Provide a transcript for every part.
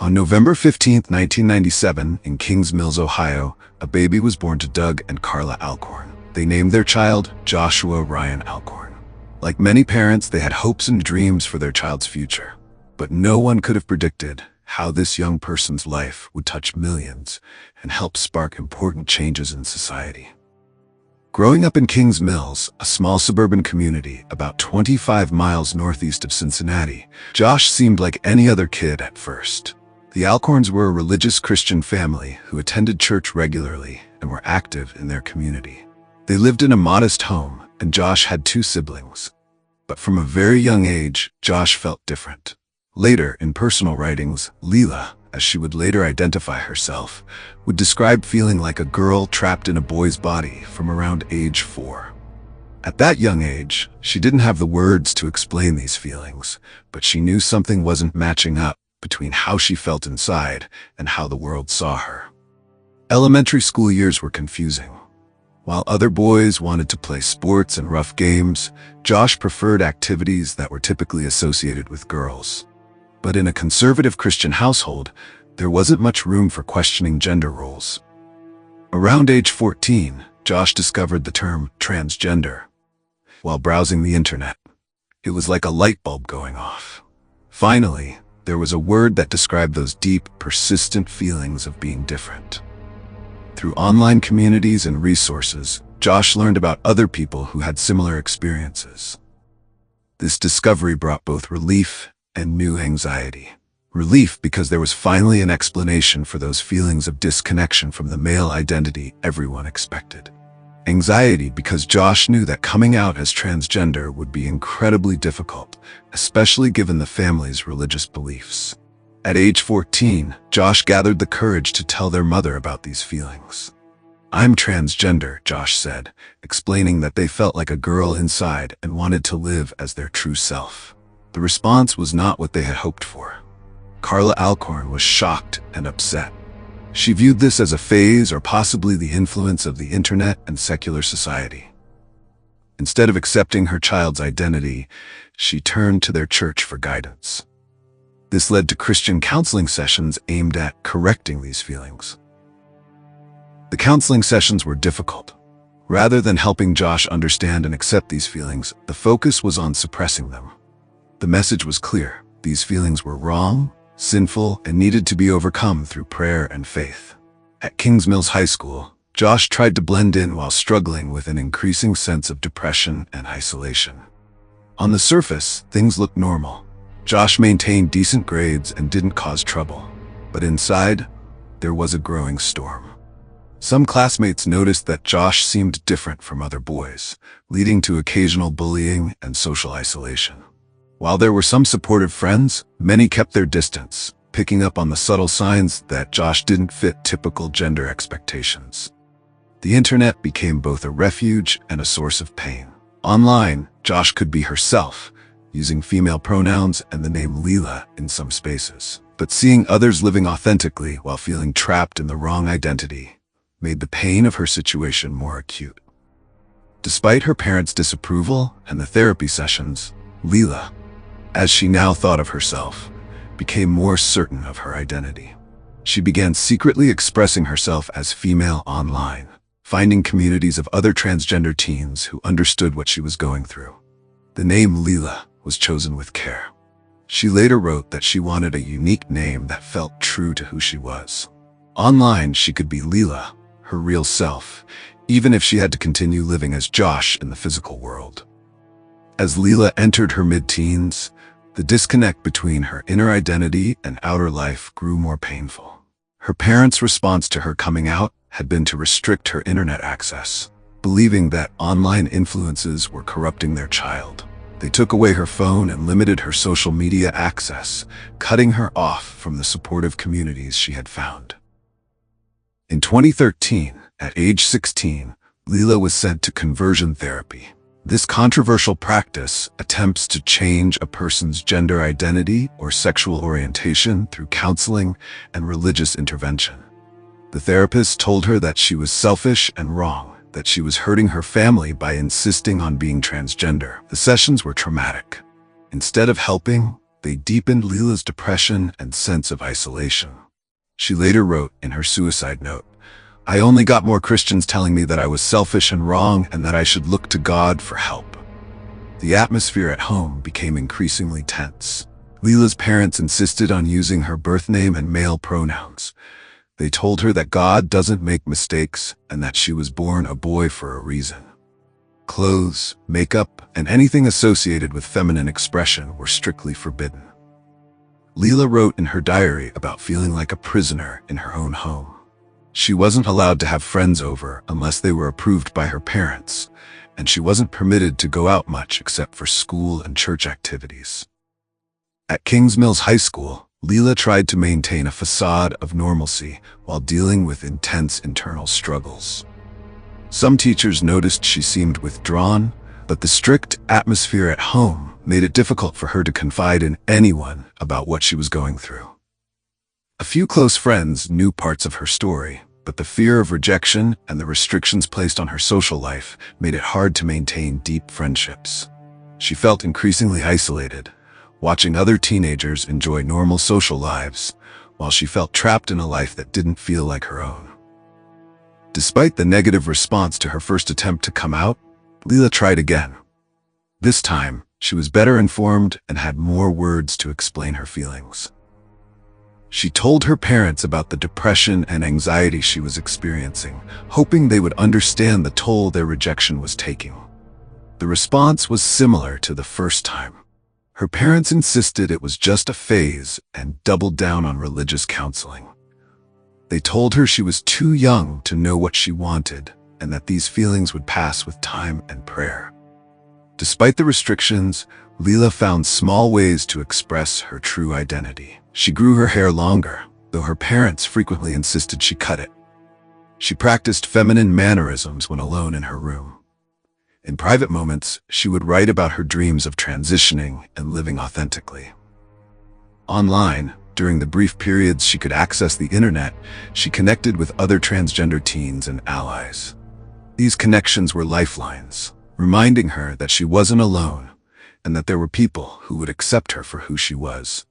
On November 15, 1997, in Kings Mills, Ohio, a baby was born to Doug and Carla Alcorn. They named their child Joshua Ryan Alcorn. Like many parents, they had hopes and dreams for their child's future. But no one could have predicted how this young person's life would touch millions and help spark important changes in society. Growing up in Kings Mills, a small suburban community about 25 miles northeast of Cincinnati, Josh seemed like any other kid at first. The Alcorns were a religious Christian family who attended church regularly and were active in their community. They lived in a modest home, and Josh had 2 siblings. But from a very young age, Josh felt different. Later, in personal writings, Leela, as she would later identify herself, would describe feeling like a girl trapped in a boy's body from around age 4. At that young age, she didn't have the words to explain these feelings, but she knew something wasn't matching up between how she felt inside and how the world saw her. Elementary school years were confusing. While other boys wanted to play sports and rough games, Josh preferred activities that were typically associated with girls. But in a conservative Christian household, there wasn't much room for questioning gender roles. Around age 14, Josh discovered the term transgender. While browsing the internet, it was like a light bulb going off. Finally, there was a word that described those deep, persistent feelings of being different. Through online communities and resources, Josh learned about other people who had similar experiences. This discovery brought both relief and new anxiety. Relief because there was finally an explanation for those feelings of disconnection from the male identity everyone expected. Anxiety because Josh knew that coming out as transgender would be incredibly difficult, especially given the family's religious beliefs. At age 14, Josh gathered the courage to tell their mother about these feelings. "I'm transgender," Josh said, explaining that they felt like a girl inside and wanted to live as their true self. The response was not what they had hoped for. Carla Alcorn was shocked and upset. She viewed this as a phase or possibly the influence of the internet and secular society. Instead of accepting her child's identity, she turned to their church for guidance. This led to Christian counseling sessions aimed at correcting these feelings. The counseling sessions were difficult. Rather than helping Josh understand and accept these feelings, the focus was on suppressing them. The message was clear: these feelings were wrong, sinful, and needed to be overcome through prayer and faith. At Kings Mills High School, Josh tried to blend in while struggling with an increasing sense of depression and isolation. On the surface, things looked normal. Josh maintained decent grades and didn't cause trouble. But inside, there was a growing storm. Some classmates noticed that Josh seemed different from other boys, leading to occasional bullying and social isolation. While there were some supportive friends, many kept their distance, picking up on the subtle signs that Josh didn't fit typical gender expectations. The internet became both a refuge and a source of pain. Online, Josh could be herself, using female pronouns and the name Leela in some spaces. But seeing others living authentically while feeling trapped in the wrong identity made the pain of her situation more acute. Despite her parents' disapproval and the therapy sessions, Leela, as she now thought of herself, became more certain of her identity. She began secretly expressing herself as female online, finding communities of other transgender teens who understood what she was going through. The name Leela was chosen with care. She later wrote that she wanted a unique name that felt true to who she was. Online, she could be Leela, her real self, even if she had to continue living as Josh in the physical world. As Leela entered her mid-teens, the disconnect between her inner identity and outer life grew more painful. Her parents' response to her coming out had been to restrict her internet access, believing that online influences were corrupting their child. They took away her phone and limited her social media access, cutting her off from the supportive communities she had found. In 2013, at age 16, Leela was sent to conversion therapy. This controversial practice attempts to change a person's gender identity or sexual orientation through counseling and religious intervention. The therapist told her that she was selfish and wrong, that she was hurting her family by insisting on being transgender. The sessions were traumatic. Instead of helping, they deepened Leela's depression and sense of isolation. She later wrote in her suicide note, "I only got more Christians telling me that I was selfish and wrong and that I should look to God for help." The atmosphere at home became increasingly tense. Leela's parents insisted on using her birth name and male pronouns. They told her that God doesn't make mistakes and that she was born a boy for a reason. Clothes, makeup, and anything associated with feminine expression were strictly forbidden. Leela wrote in her diary about feeling like a prisoner in her own home. She wasn't allowed to have friends over unless they were approved by her parents, and she wasn't permitted to go out much except for school and church activities. At Kings Mills High School, Leela tried to maintain a facade of normalcy while dealing with intense internal struggles. Some teachers noticed she seemed withdrawn, but the strict atmosphere at home made it difficult for her to confide in anyone about what she was going through. A few close friends knew parts of her story, but the fear of rejection and the restrictions placed on her social life made it hard to maintain deep friendships. She felt increasingly isolated, watching other teenagers enjoy normal social lives, while she felt trapped in a life that didn't feel like her own. Despite the negative response to her first attempt to come out, Leela tried again. This time, she was better informed and had more words to explain her feelings. She told her parents about the depression and anxiety she was experiencing, hoping they would understand the toll their rejection was taking. The response was similar to the first time. Her parents insisted it was just a phase and doubled down on religious counseling. They told her she was too young to know what she wanted and that these feelings would pass with time and prayer. Despite the restrictions, Leela found small ways to express her true identity. She grew her hair longer, though her parents frequently insisted she cut it. She practiced feminine mannerisms when alone in her room. In private moments, she would write about her dreams of transitioning and living authentically. Online, during the brief periods she could access the internet, she connected with other transgender teens and allies. These connections were lifelines, reminding her that she wasn't alone and that there were people who would accept her for who she was.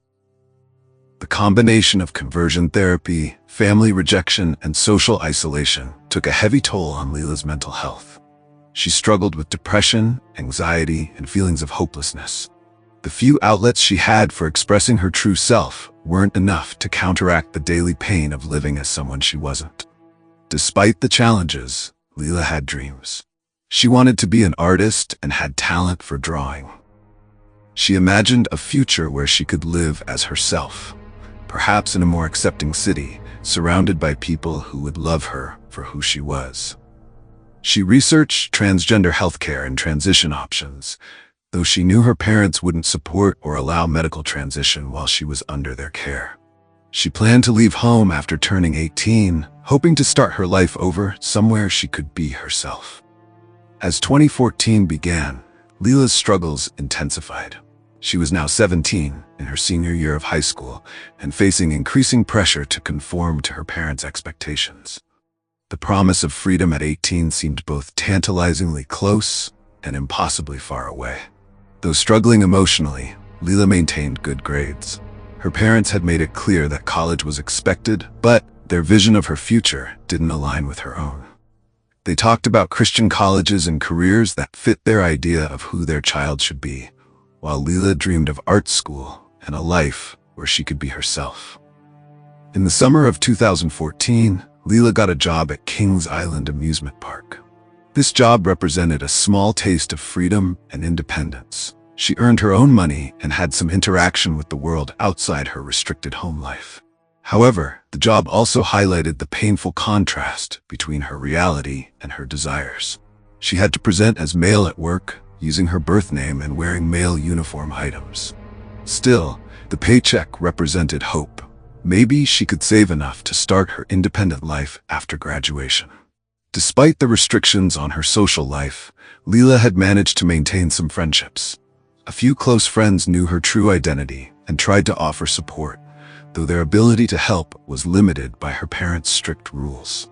The combination of conversion therapy, family rejection, and social isolation took a heavy toll on Leela's mental health. She struggled with depression, anxiety, and feelings of hopelessness. The few outlets she had for expressing her true self weren't enough to counteract the daily pain of living as someone she wasn't. Despite the challenges, Leela had dreams. She wanted to be an artist and had talent for drawing. She imagined a future where she could live as herself, perhaps in a more accepting city, surrounded by people who would love her for who she was. She researched transgender healthcare and transition options, though she knew her parents wouldn't support or allow medical transition while she was under their care. She planned to leave home after turning 18, hoping to start her life over somewhere she could be herself. As 2014 began, Leela's struggles intensified. She was now 17, in her senior year of high school, and facing increasing pressure to conform to her parents' expectations. The promise of freedom at 18 seemed both tantalizingly close and impossibly far away. Though struggling emotionally, Leela maintained good grades. Her parents had made it clear that college was expected, but their vision of her future didn't align with her own. They talked about Christian colleges and careers that fit their idea of who their child should be, while Leela dreamed of art school and a life where she could be herself. In the summer of 2014, Leela got a job at Kings Island Amusement Park. This job represented a small taste of freedom and independence. She earned her own money and had some interaction with the world outside her restricted home life. However, the job also highlighted the painful contrast between her reality and her desires. She had to present as male at work, using her birth name and wearing male uniform items. Still, the paycheck represented hope. Maybe she could save enough to start her independent life after graduation. Despite the restrictions on her social life, Leela had managed to maintain some friendships. A few close friends knew her true identity and tried to offer support, though their ability to help was limited by her parents' strict rules.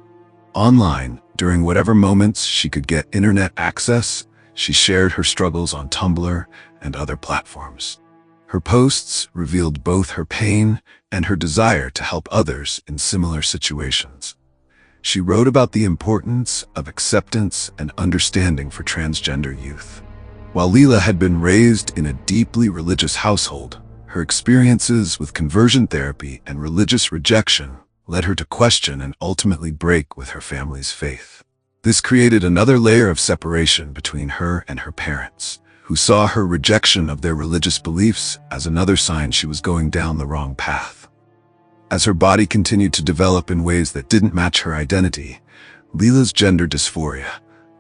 Online, during whatever moments she could get internet access, she shared her struggles on Tumblr and other platforms. Her posts revealed both her pain and her desire to help others in similar situations. She wrote about the importance of acceptance and understanding for transgender youth. While Leela had been raised in a deeply religious household, her experiences with conversion therapy and religious rejection led her to question and ultimately break with her family's faith. This created another layer of separation between her and her parents, who saw her rejection of their religious beliefs as another sign she was going down the wrong path. As her body continued to develop in ways that didn't match her identity, Leela's gender dysphoria,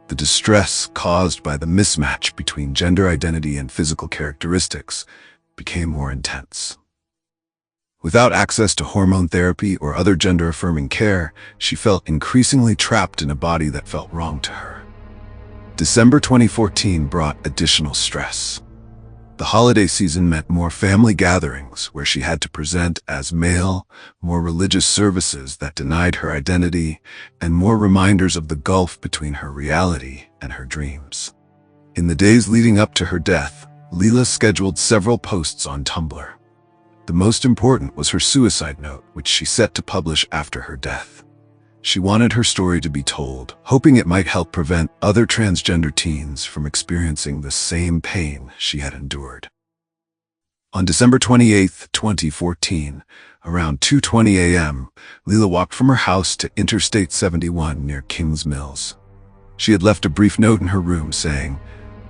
the distress caused by the mismatch between gender identity and physical characteristics, became more intense. Without access to hormone therapy or other gender-affirming care, she felt increasingly trapped in a body that felt wrong to her. December 2014 brought additional stress. The holiday season meant more family gatherings where she had to present as male, more religious services that denied her identity, and more reminders of the gulf between her reality and her dreams. In the days leading up to her death, Leela scheduled several posts on Tumblr. The most important was her suicide note, which she set to publish after her death. She wanted her story to be told, hoping it might help prevent other transgender teens from experiencing the same pain she had endured. On December 28, 2014, around 2:20 a.m., Leela walked from her house to Interstate 71 near Kings Mills. She had left a brief note in her room saying,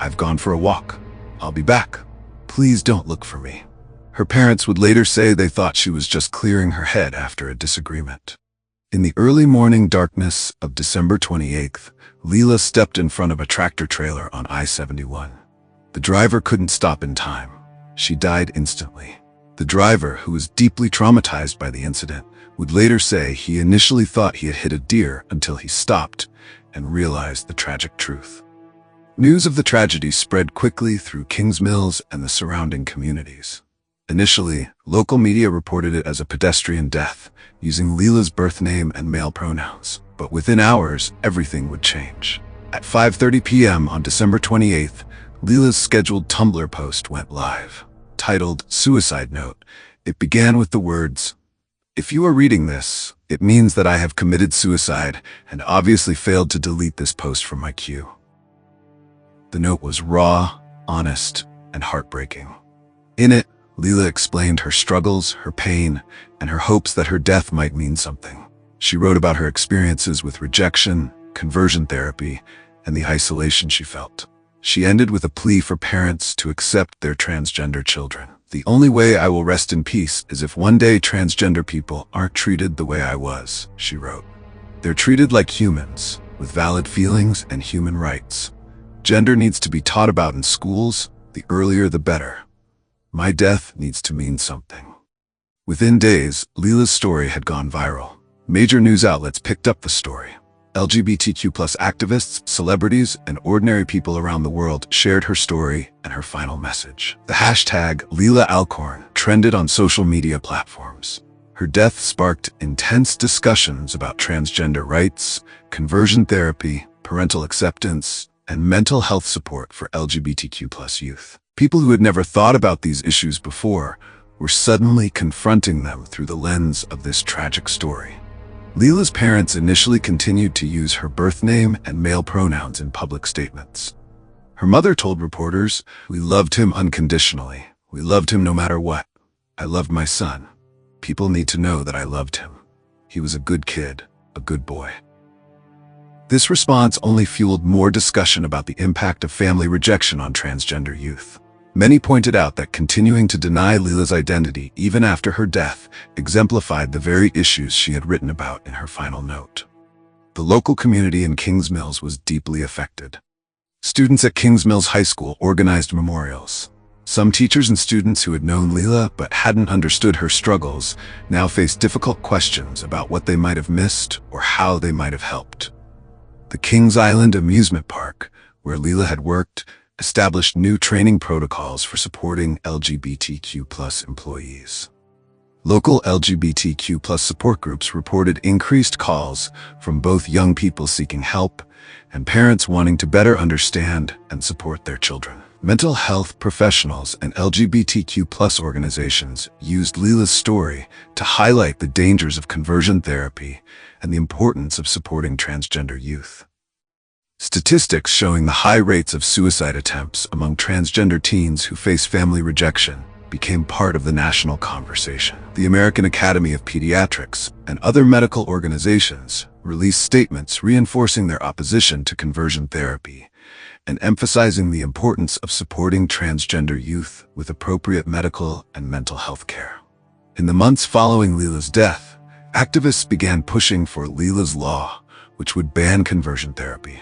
"I've gone for a walk. I'll be back. Please don't look for me." Her parents would later say they thought she was just clearing her head after a disagreement. In the early morning darkness of December 28th, Leela stepped in front of a tractor trailer on I-71. The driver couldn't stop in time. She died instantly. The driver, who was deeply traumatized by the incident, would later say he initially thought he had hit a deer until he stopped and realized the tragic truth. News of the tragedy spread quickly through Kings Mills and the surrounding communities. Initially, local media reported it as a pedestrian death, using Leela's birth name and male pronouns. But within hours, everything would change. At 5:30 p.m. on December 28th, Leela's scheduled Tumblr post went live. Titled Suicide Note, it began with the words, "If you are reading this, it means that I have committed suicide and obviously failed to delete this post from my queue." The note was raw, honest, and heartbreaking. In it, Leela explained her struggles, her pain, and her hopes that her death might mean something. She wrote about her experiences with rejection, conversion therapy, and the isolation she felt. She ended with a plea for parents to accept their transgender children. "The only way I will rest in peace is if one day transgender people aren't treated the way I was," she wrote. "They're treated like humans, with valid feelings and human rights. Gender needs to be taught about in schools, the earlier the better. My death needs to mean something." Within days, Leela's story had gone viral. Major news outlets picked up the story. LGBTQ+ activists, celebrities, and ordinary people around the world shared her story and her final message. The hashtag Leela Alcorn trended on social media platforms. Her death sparked intense discussions about transgender rights, conversion therapy, parental acceptance, and mental health support for LGBTQ+ youth. People who had never thought about these issues before were suddenly confronting them through the lens of this tragic story. Leela's parents initially continued to use her birth name and male pronouns in public statements. Her mother told reporters, "We loved him unconditionally. We loved him no matter what. I loved my son. People need to know that I loved him. He was a good kid, a good boy." This response only fueled more discussion about the impact of family rejection on transgender youth. Many pointed out that continuing to deny Leela's identity even after her death exemplified the very issues she had written about in her final note. The local community in Kings Mills was deeply affected. Students at Kings Mills High School organized memorials. Some teachers and students who had known Leela but hadn't understood her struggles now faced difficult questions about what they might have missed or how they might have helped. The Kings Island amusement park, where Leela had worked, established new training protocols for supporting LGBTQ+ employees. Local LGBTQ+ support groups reported increased calls from both young people seeking help and parents wanting to better understand and support their children. Mental health professionals and LGBTQ+ organizations used Leela's story to highlight the dangers of conversion therapy and the importance of supporting transgender youth. Statistics showing the high rates of suicide attempts among transgender teens who face family rejection became part of the national conversation. The American Academy of Pediatrics and other medical organizations released statements reinforcing their opposition to conversion therapy and emphasizing the importance of supporting transgender youth with appropriate medical and mental health care. In the months following Leela's death, activists began pushing for Leela's Law, which would ban conversion therapy.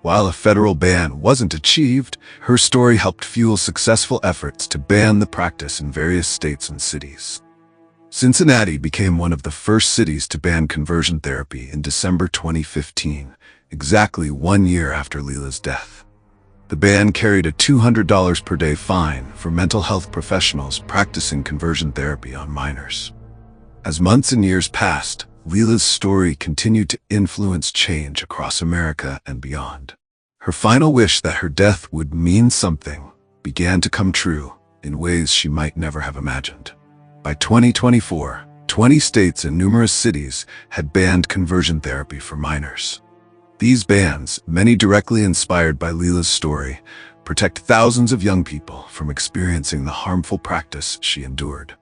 While a federal ban wasn't achieved, her story helped fuel successful efforts to ban the practice in various states and cities. Cincinnati became one of the first cities to ban conversion therapy in December 2015, exactly 1 year after Leela's death. The ban carried a $200 per day fine for mental health professionals practicing conversion therapy on minors. As months and years passed, Leela's story continued to influence change across America and beyond. Her final wish that her death would mean something began to come true in ways she might never have imagined. By 2024, 20 states and numerous cities had banned conversion therapy for minors. These bans, many directly inspired by Leela's story, protect thousands of young people from experiencing the harmful practice she endured.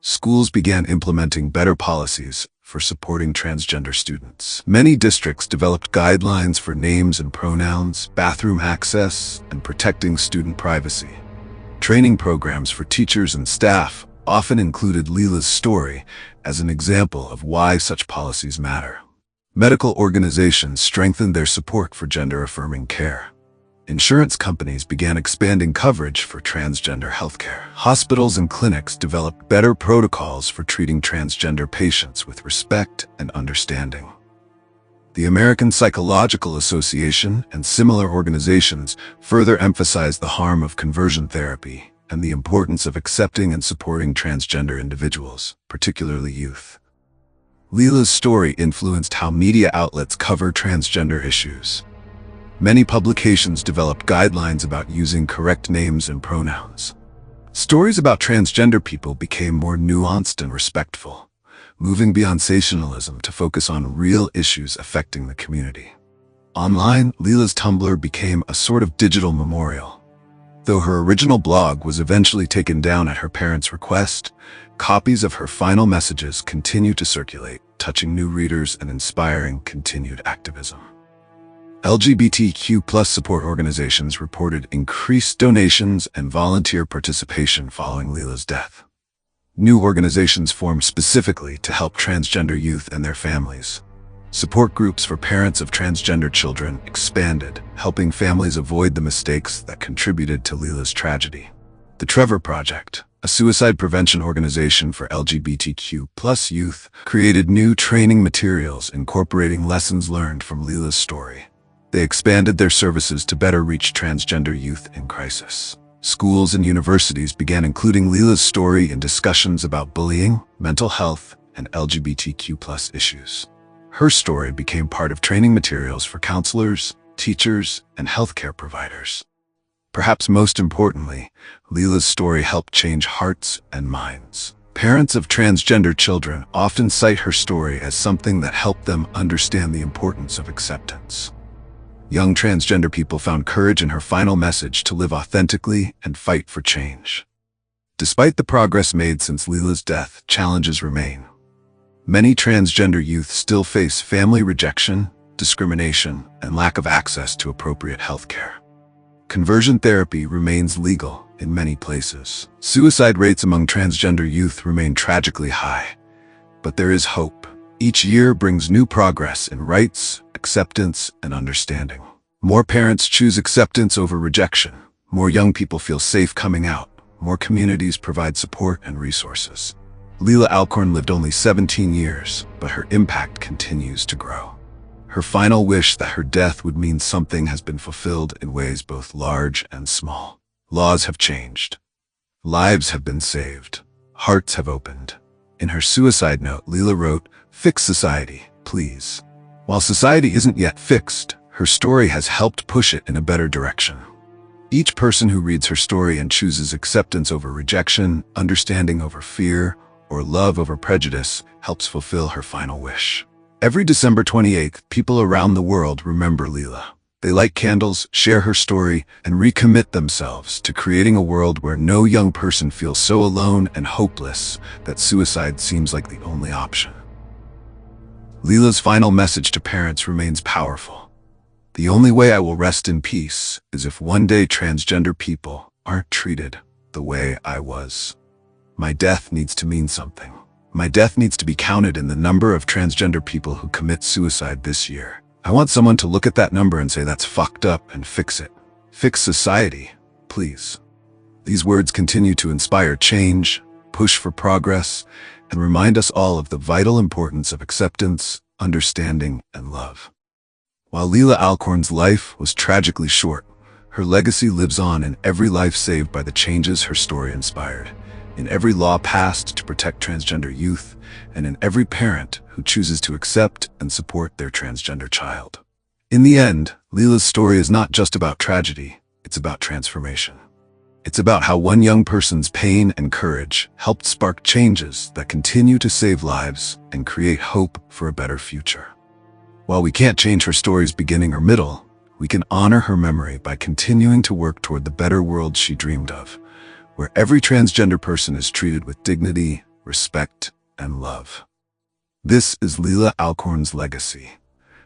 Schools began implementing better policies for supporting transgender students. Many districts developed guidelines for names and pronouns, bathroom access, and protecting student privacy. Training programs for teachers and staff often included Leela's story as an example of why such policies matter. Medical organizations strengthened their support for gender-affirming care. Insurance companies began expanding coverage for transgender healthcare. Hospitals and clinics developed better protocols for treating transgender patients with respect and understanding. The American Psychological Association and similar organizations further emphasized the harm of conversion therapy and the importance of accepting and supporting transgender individuals, particularly youth. Leela's story influenced how media outlets cover transgender issues. Many publications developed guidelines about using correct names and pronouns. Stories about transgender people became more nuanced and respectful, moving beyond sensationalism to focus on real issues affecting the community. Online, Leela's Tumblr became a sort of digital memorial. Though her original blog was eventually taken down at her parents' request, copies of her final messages continue to circulate, touching new readers and inspiring continued activism. LGBTQ+ support organizations reported increased donations and volunteer participation following Leela's death. New organizations formed specifically to help transgender youth and their families. Support groups for parents of transgender children expanded, helping families avoid the mistakes that contributed to Leela's tragedy. The Trevor Project, a suicide prevention organization for LGBTQ+ youth, created new training materials incorporating lessons learned from Leela's story. They expanded their services to better reach transgender youth in crisis. Schools and universities began including Leela's story in discussions about bullying, mental health, and LGBTQ+ issues. Her story became part of training materials for counselors, teachers, and healthcare providers. Perhaps most importantly, Leela's story helped change hearts and minds. Parents of transgender children often cite her story as something that helped them understand the importance of acceptance. Young transgender people found courage in her final message to live authentically and fight for change. Despite the progress made since Leela's death, challenges remain. Many transgender youth still face family rejection, discrimination, and lack of access to appropriate health care. Conversion therapy remains legal in many places. Suicide rates among transgender youth remain tragically high, but there is hope. Each year brings new progress in rights, acceptance, and understanding. More parents choose acceptance over rejection. More young people feel safe coming out. More communities provide support and resources. Leela Alcorn lived only 17 years, but her impact continues to grow. Her final wish that her death would mean something has been fulfilled in ways both large and small. Laws have changed. Lives have been saved. Hearts have opened. In her suicide note, Leela wrote, "Fix society, please." While society isn't yet fixed, her story has helped push it in a better direction. Each person who reads her story and chooses acceptance over rejection, understanding over fear, or love over prejudice helps fulfill her final wish. Every December 28th, people around the world remember Leela. They light candles, share her story, and recommit themselves to creating a world where no young person feels so alone and hopeless that suicide seems like the only option. Leela's final message to parents remains powerful. The only way I will rest in peace is if one day transgender people aren't treated the way I was. My death needs to mean something. My death needs to be counted in the number of transgender people who commit suicide this year. I want someone to look at that number and say that's fucked up and fix it. Fix society, please. These words continue to inspire change, push for progress, and remind us all of the vital importance of acceptance, understanding, and love. While Leela Alcorn's life was tragically short, her legacy lives on in every life saved by the changes her story inspired, in every law passed to protect transgender youth, and in every parent who chooses to accept and support their transgender child. In the end, Leela's story is not just about tragedy, it's about transformation. It's about how one young person's pain and courage helped spark changes that continue to save lives and create hope for a better future. While we can't change her story's beginning or middle, we can honor her memory by continuing to work toward the better world she dreamed of, where every transgender person is treated with dignity, respect, and love. This is Leela Alcorn's legacy.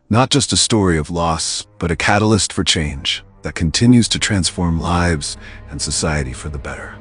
Not just a story of loss, but a catalyst for change that continues to transform lives and society for the better.